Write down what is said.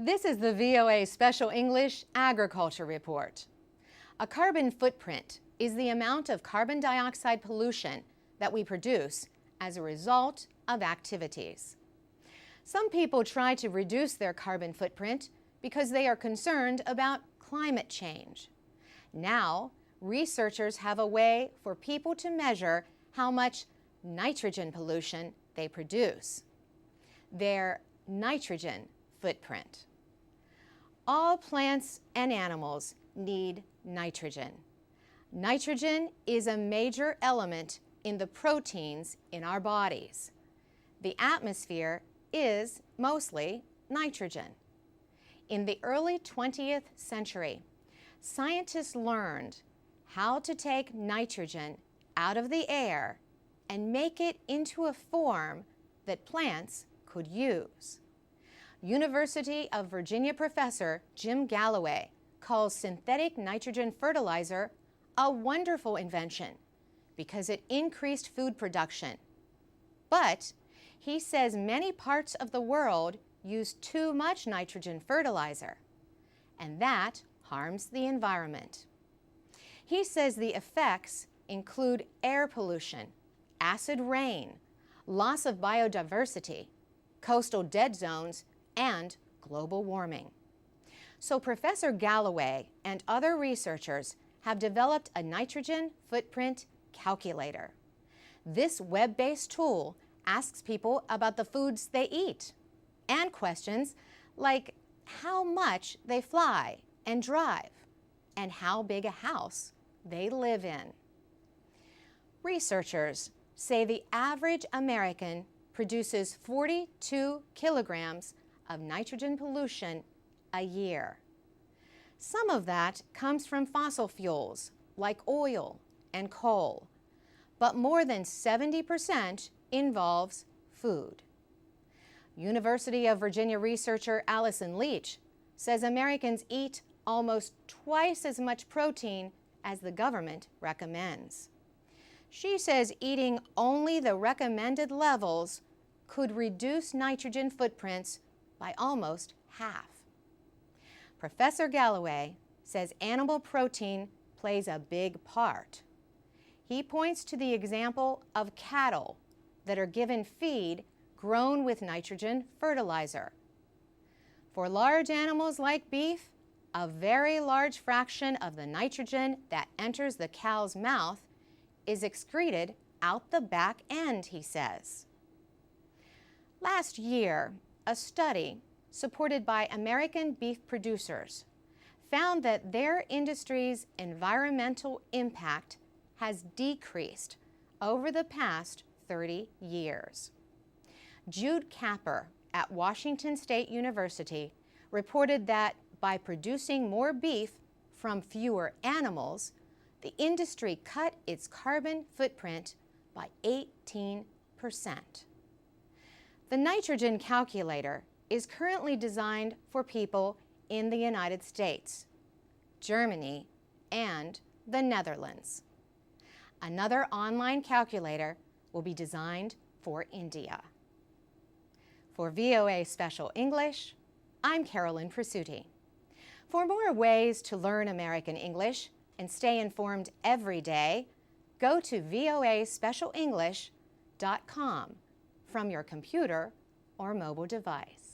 This is the VOA Special English Agriculture Report. A carbon footprint is the amount of carbon dioxide pollution that we produce as a result of activities. Some people try to reduce their carbon footprint because they are concerned about climate change. Now, researchers have a way for people to measure how much nitrogen pollution they produce. Their nitrogen footprint. All plants and animals need nitrogen. Nitrogen is a major element in the proteins in our bodies. The atmosphere is mostly nitrogen. In the early 20th century, scientists learned how to take nitrogen out of the air and make it into a form that plants could use. University of Virginia professor Jim Galloway calls synthetic nitrogen fertilizer a wonderful invention because it increased food production. But he says many parts of the world use too much nitrogen fertilizer, and that harms the environment. He says the effects include air pollution, acid rain, loss of biodiversity, coastal dead zones, and global warming. So Professor Galloway and other researchers have developed a nitrogen footprint calculator. This web-based tool asks people about the foods they eat and questions like how much they fly and drive and how big a house they live in. Researchers say the average American produces 42 kilograms of nitrogen pollution a year. Some of that comes from fossil fuels like oil and coal, but more than 70% involves food. University of Virginia researcher Allison Leach says Americans eat almost twice as much protein as the government recommends. She says eating only the recommended levels could reduce nitrogen footprints by almost half. Professor Galloway says animal protein plays a big part. He points to the example of cattle that are given feed grown with nitrogen fertilizer. For large animals like beef, a very large fraction of the nitrogen that enters the cow's mouth is excreted out the back end, he says. Last year, a study supported by American beef producers found that their industry's environmental impact has decreased over the past 30 years. Jude Capper at Washington State University reported that by producing more beef from fewer animals, the industry cut its carbon footprint by 18%. The nitrogen calculator is currently designed for people in the United States, Germany, and the Netherlands. Another online calculator will be designed for India. For VOA Special English, I'm Carolyn Presutti. For more ways to learn American English and stay informed every day, go to voaspecialenglish.com from your computer or mobile device.